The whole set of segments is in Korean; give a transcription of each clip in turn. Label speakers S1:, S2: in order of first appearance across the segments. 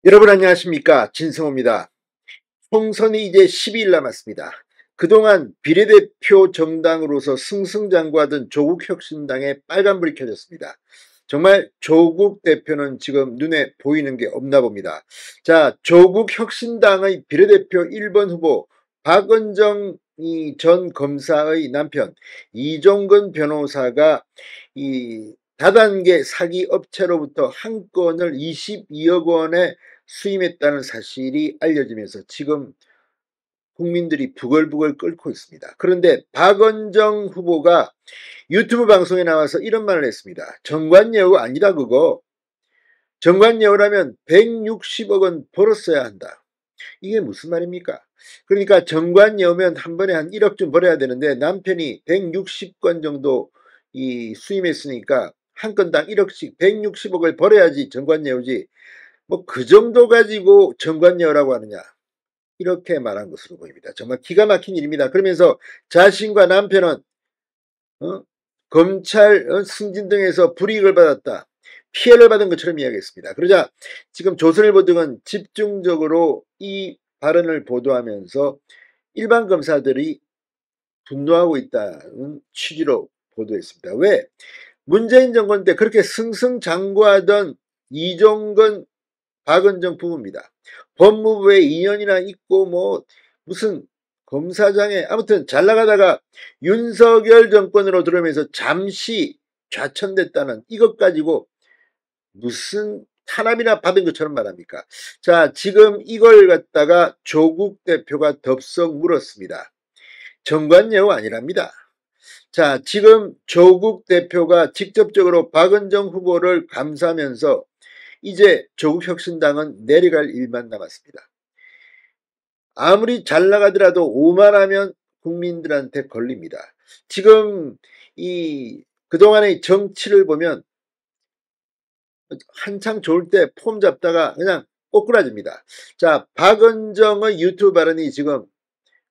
S1: 여러분 안녕하십니까, 진성호입니다. 총선이 이제 12일 남았습니다. 그동안 비례대표 정당으로서 승승장구하던 조국혁신당에 빨간불이 켜졌습니다. 정말 조국 대표는 지금 눈에 보이는 게 없나 봅니다. 자, 조국혁신당의 비례대표 1번 후보 박은정 전 검사의 남편 이종근 변호사가 이 다단계 사기 업체로부터 한 건을 22억 원에 수임했다는 사실이 알려지면서 지금 국민들이 부글부글 끓고 있습니다. 그런데 박은정 후보가 유튜브 방송에 나와서 이런 말을 했습니다. 정관예우 아니다 그거. 정관예우라면 160억 원 벌었어야 한다. 이게 무슨 말입니까? 그러니까 정관예우면 한 번에 한 1억쯤 벌어야 되는데 남편이 160건 정도 수임했으니까 한 건당 1억씩 160억을 벌어야지 정관예우지. 뭐 그 정도 가지고 정관예우라고 하느냐. 이렇게 말한 것으로 보입니다. 정말 기가 막힌 일입니다. 그러면서 자신과 남편은 검찰 승진 등에서 불이익을 받았다. 피해를 받은 것처럼 이야기했습니다. 그러자 지금 조선일보 등은 집중적으로 이 발언을 보도하면서 일반 검사들이 분노하고 있다는 취지로 보도했습니다. 왜? 문재인 정권 때 그렇게 승승장구하던 이종근 박은정 부부입니다. 법무부에 2년이나 있고 뭐 무슨 검사장에 아무튼 잘 나가다가 윤석열 정권으로 들어오면서 잠시 좌천됐다는 이것 가지고 무슨 탄압이나 받은 것처럼 말합니까? 자, 지금 이걸 갖다가 조국 대표가 덥석 물었습니다. 정관예우 아니랍니다. 자, 지금 조국 대표가 직접적으로 박은정 후보를 감사하면서 이제 조국혁신당은 내려갈 일만 남았습니다. 아무리 잘 나가더라도 오만하면 국민들한테 걸립니다. 지금 그동안의 정치를 보면 한창 좋을 때 폼 잡다가 그냥 꼬꾸라집니다. 자, 박은정의 유튜브 발언이 지금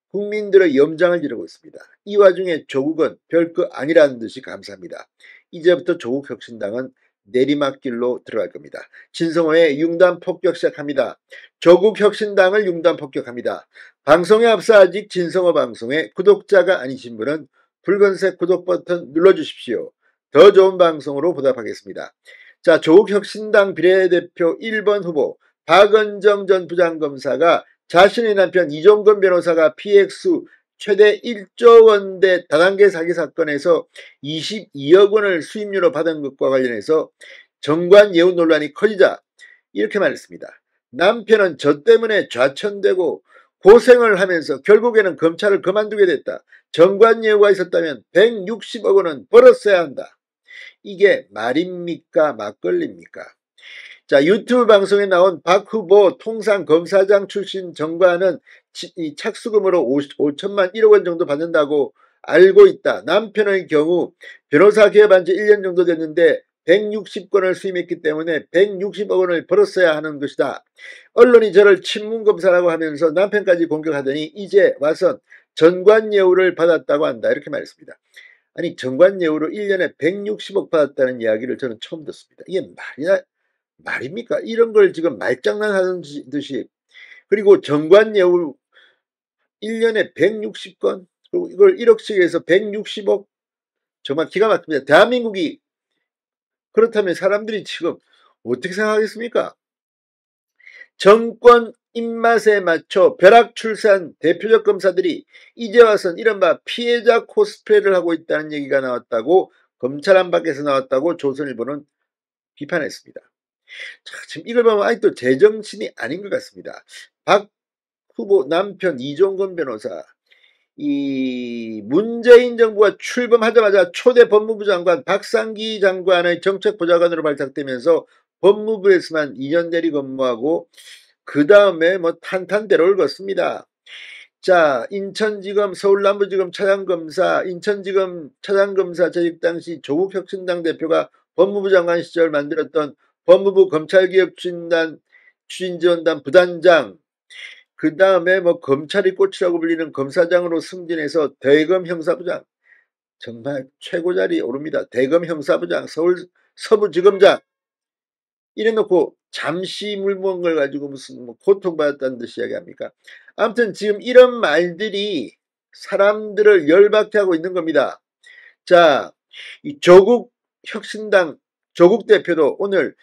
S1: 국민들의 염장을 지르고 있습니다. 이 와중에 조국은 별거 아니라는 듯이 감사합니다. 이제부터 조국혁신당은 내리막길로 들어갈 겁니다. 진성호의 융단 폭격 시작합니다. 조국혁신당을 융단 폭격합니다. 방송에 앞서 아직 진성호 방송에 구독자가 아니신 분은 붉은색 구독 버튼 눌러주십시오. 더 좋은 방송으로 보답하겠습니다. 자, 조국혁신당 비례대표 1번 후보 박은정 전 부장검사가 자신의 남편 이종근 변호사가 PX 최대 1조 원대 다단계 사기 사건에서 22억 원을 수임료로 받은 것과 관련해서 정관예우 논란이 커지자 이렇게 말했습니다. 남편은 저 때문에 좌천되고 고생을 하면서 결국에는 검찰을 그만두게 됐다. 정관예우가 있었다면 160억 원은 벌었어야 한다. 이게 말입니까? 막걸리입니까? 자, 유튜브 방송에 나온 박 후보 통상 검사장 출신 정관은 이 착수금으로 5천만 1억 원 정도 받는다고 알고 있다. 남편의 경우 변호사 개업한 지 1년 정도 됐는데 160건을 수임했기 때문에 160억 원을 벌었어야 하는 것이다. 언론이 저를 친문검사라고 하면서 남편까지 공격하더니 이제 와서 전관예우를 받았다고 한다. 이렇게 말했습니다. 아니, 전관예우로 1년에 160억 받았다는 이야기를 저는 처음 듣습니다. 이게 말입니까? 이런 걸 지금 말장난하는 듯이. 그리고 정관예우 1년에 160건, 그리고 이걸 1억씩 해서 160억. 정말 기가 막힙니다. 대한민국이 그렇다면 사람들이 지금 어떻게 생각하겠습니까? 정권 입맛에 맞춰 벼락출세한 대표적 검사들이 이제 와선 이른바 피해자 코스프레를 하고 있다는 얘기가 나왔다고, 검찰 안팎에서 나왔다고 조선일보는 비판했습니다. 자, 지금 이걸 보면 아직도 제정신이 아닌 것 같습니다. 박 후보 남편 이종근 변호사, 이 문재인 정부가 출범하자마자 초대 법무부 장관 박상기 장관의 정책보좌관으로 발탁되면서 법무부에서만 2년 내리 근무하고 그 다음에 뭐 탄탄대로를 걷습니다. 자, 인천지검, 서울남부지검 차장검사, 인천지검 차장검사 재직 당시 조국혁신당 대표가 법무부 장관 시절 만들었던 법무부 검찰개혁추진단 추진지원단 부단장, 그 다음에 뭐 검찰이 꽃이라고 불리는 검사장으로 승진해서 대검 형사부장, 정말 최고 자리에 오릅니다. 대검 형사부장, 서울 서부지검장. 이래놓고 잠시 물먹은 걸 가지고 무슨 뭐 고통받았다는 듯이 이야기합니까? 아무튼 지금 이런 말들이 사람들을 열받게 하고 있는 겁니다. 자, 이 조국 혁신당 조국 대표도 오늘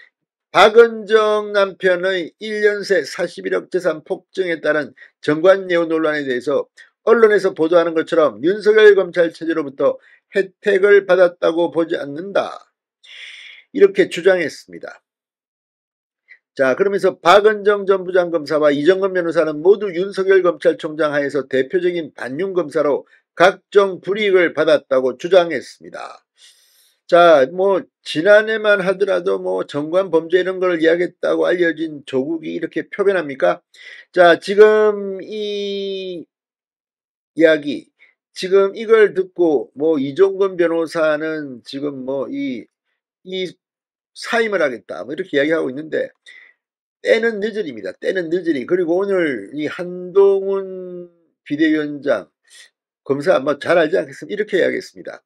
S1: 박은정 남편의 1년 새 41억 재산 폭증에 따른 정관예우 논란에 대해서 언론에서 보도하는 것처럼 윤석열 검찰 체제로부터 혜택을 받았다고 보지 않는다. 이렇게 주장했습니다. 자, 그러면서 박은정 전 부장검사와 이정건 변호사는 모두 윤석열 검찰총장 하에서 대표적인 반윤검사로 각종 불이익을 받았다고 주장했습니다. 자, 뭐 지난해만 하더라도 뭐 정관 범죄 이런 걸 이야기했다고 알려진 조국이 이렇게 표현합니까? 자, 지금 이 이야기, 지금 이걸 듣고 뭐 이종건 변호사는 지금 뭐 이 사임을 하겠다 뭐 이렇게 이야기하고 있는데 때는 늦으리입니다. 때는 늦으리. 그리고 오늘 이 한동훈 비대위원장 검사 뭐 잘 알지 않겠습니까? 이렇게 이야기했습니다.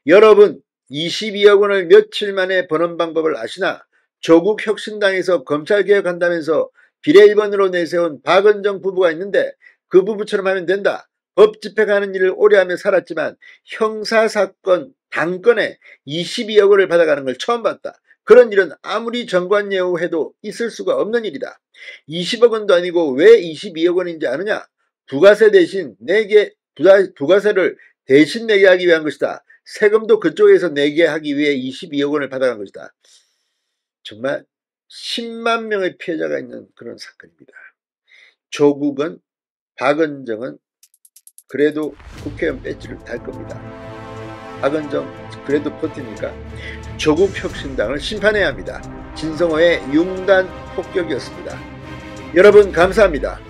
S1: 여러분 22억 원을 며칠 만에 버는 방법을 아시나? 조국 혁신당에서 검찰개혁한다면서 비례 1번으로 내세운 박은정 부부가 있는데 그 부부처럼 하면 된다. 법 집행하는 일을 오래 하며 살았지만 형사사건 단건에 22억 원을 받아가는 걸 처음 봤다. 그런 일은 아무리 정관예우해도 있을 수가 없는 일이다. 20억 원도 아니고 왜 22억 원인지 아느냐? 부가세 대신 부가세를 대신 내게 하기 위한 것이다. 세금도 그쪽에서 내게 하기 위해 22억 원을 받아간 것이다. 정말 10만 명의 피해자가 있는 그런 사건입니다. 조국은, 박은정은 그래도 국회의원 배지를 달 겁니다. 박은정 그래도 버티니까 조국 혁신당을 심판해야 합니다. 진성호의 융단 폭격이었습니다. 여러분 감사합니다.